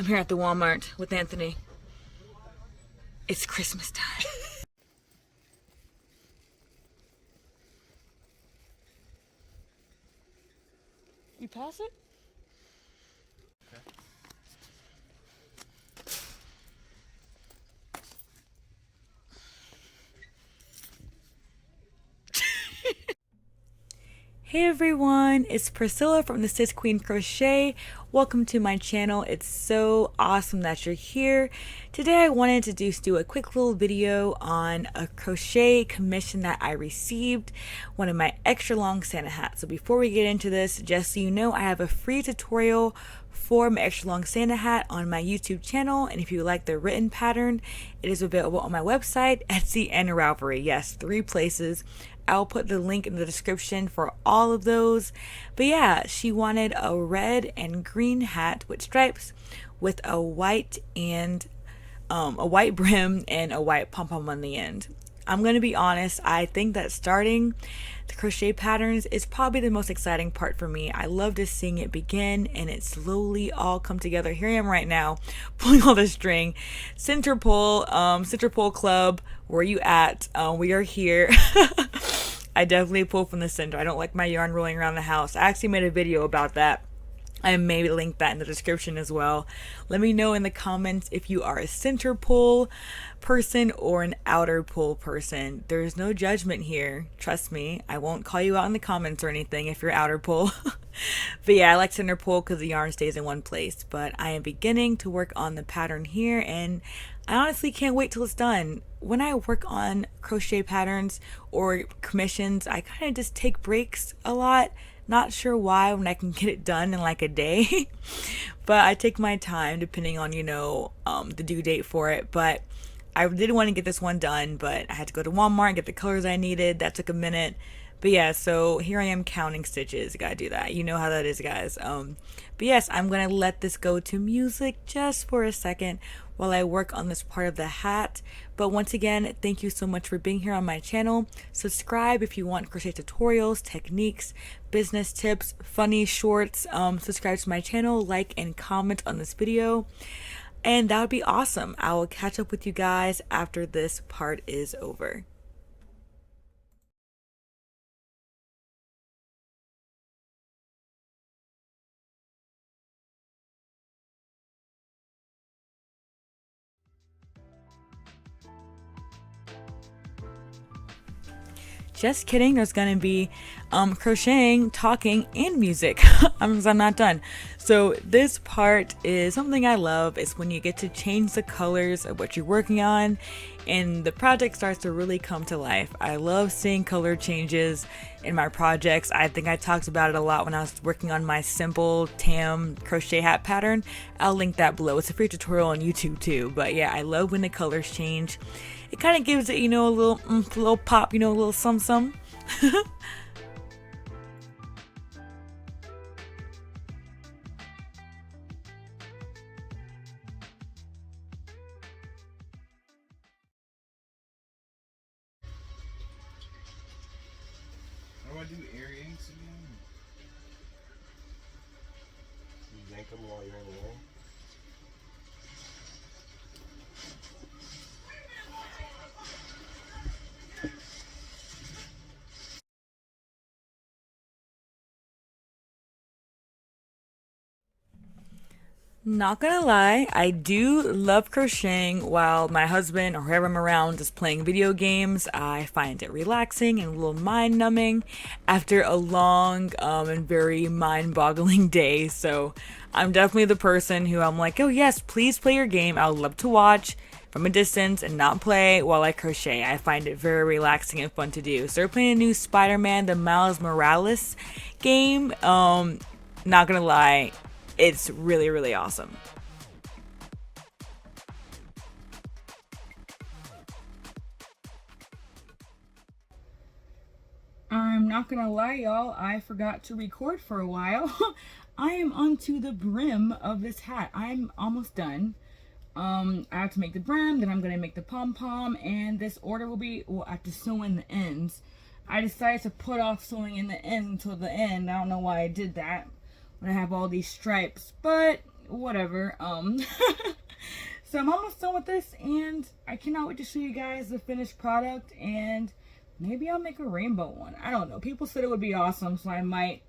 I'm here at the Walmart with Anthony. It's Christmas time. You pass it? Hey everyone, it's Priscilla from the Sis Queen Crochet. Welcome to my channel. It's so awesome that you're here. Today I wanted to do a quick little video on a crochet commission that I received, one of my extra long Santa hats. So before we get into this, just so you know, I have a free tutorial for my extra long Santa hat on my YouTube channel, and if you like the written pattern, it is available on my website, Etsy, and Ravelry. Yes, 3 places. I'll put the link in the description for all of those. But yeah, she wanted a red and green hat with stripes with a white brim and a white pom-pom on the end. I'm gonna be honest, I think that starting the crochet patterns is probably the most exciting part for me. I love just seeing it begin and it slowly all come together. Here I am right now pulling all the string. Center pull club, where you at? We are here. I definitely pull from the center. I don't like my yarn rolling around the house. I actually made a video about that. I may link that in the description as well. Let me know in the comments if you are a center pull person or an outer pull person. There's no judgment here. Trust me. I won't call you out in the comments or anything if you're outer pull. But yeah, I like center pull because the yarn stays in one place. But I am beginning to work on the pattern here, and I honestly can't wait till it's done. When I work on crochet patterns or commissions, I kind of just take breaks a lot. Not sure why, when I can get it done in like a day. But I take my time depending on, the due date for it. But I did want to get this one done, but I had to go to Walmart and get the colors I needed. That took a minute. But yeah, so here I am counting stitches. Gotta do that. You know how that is, guys. But yes, I'm gonna let this go to music just for a second while I work on this part of the hat. But once again, thank you so much for being here on my channel. Subscribe if you want crochet tutorials, techniques, business tips, funny shorts. Subscribe to my channel, like and comment on this video, and that would be awesome. I will catch up with you guys after this part is over. Just kidding, there's gonna be crocheting, talking, and music. I'm not done. So this part is something I love. It's when you get to change the colors of what you're working on and the project starts to really come to life. I love seeing color changes in my projects. I think I talked about it a lot when I was working on my simple tam crochet hat pattern. I'll link that below. It's a free tutorial on YouTube too. But yeah, I love when the colors change. It kind of gives it, a little pop, a little some. How do I do earrings again? You yank them while you're in the air. Not gonna lie, I do love crocheting while my husband or whoever I'm around is playing video games. I find it relaxing and a little mind numbing after a long and very mind-boggling day. So I'm definitely the person who I'm like, oh yes, please play your game. I would love to watch from a distance and not play while I crochet. I find it very relaxing and fun to do. So we're playing a new Spider-Man, the Miles Morales game. Not gonna lie, it's really, really awesome. I'm not gonna lie, y'all, I forgot to record for a while. I am onto the brim of this hat. I'm almost done. I have to make the brim, then I'm gonna make the pom-pom, and this order will be, well, I have to sew in the ends. I decided to put off sewing in the ends until the end. I don't know why I did that when I have all these stripes, but whatever. So I'm almost done with this, and I cannot wait to show you guys the finished product, and maybe I'll make a rainbow one. I don't know. People said it would be awesome, so I might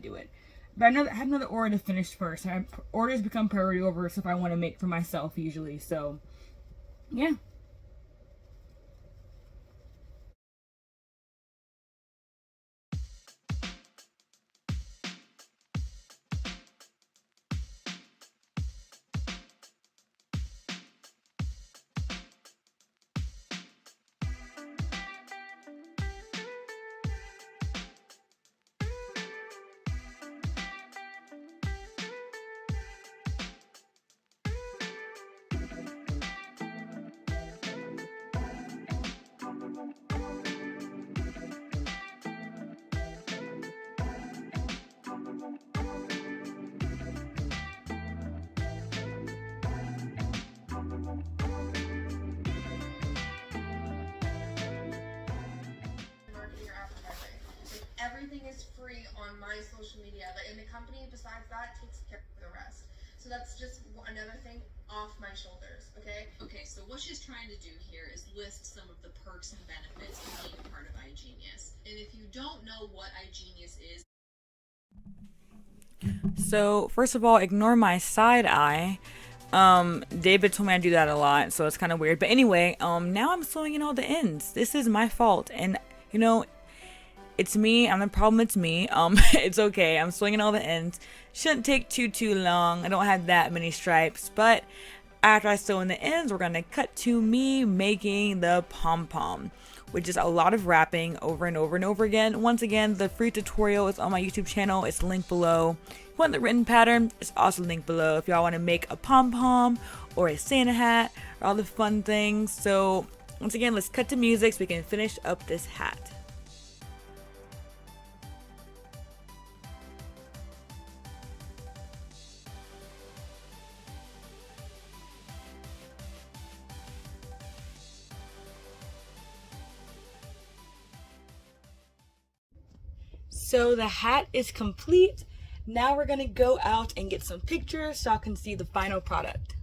do it. But I have another order to finish first. Orders become priority over stuff I want to make for myself usually. So, yeah. Everything is free on my social media, and the company besides that takes care of the rest. So that's just another thing off my shoulders, okay? Okay, so what she's trying to do here is list some of the perks and benefits of being a part of iGenius. And if you don't know what iGenius is... So, first of all, ignore my side eye. David told me I do that a lot, so it's kind of weird. But anyway, now I'm sewing in all the ends. This is my fault, and you know, it's me. I'm the problem. It's me. It's okay. I'm sewing in all the ends. Shouldn't take too long. I don't have that many stripes, but after I sew in the ends, we're gonna cut to me making the pom-pom, which is a lot of wrapping over and over and over again. Once again, the free tutorial is on my YouTube channel. It's linked below. If you want the written pattern, it's also linked below if y'all want to make a pom-pom or a Santa hat or all the fun things. So once again, let's cut to music so we can finish up this hat. So the hat is complete. Now we're gonna go out and get some pictures so I can see the final product.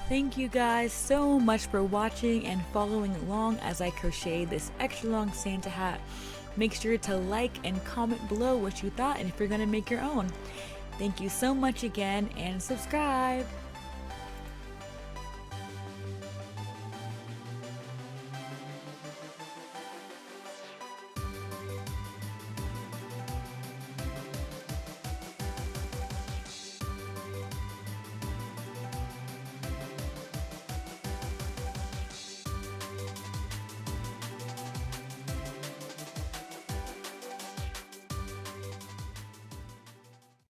Thank you guys so much for watching and following along as I crochet this extra long Santa hat. Make sure to like and comment below what you thought and if you're gonna make your own. Thank you so much again, and subscribe!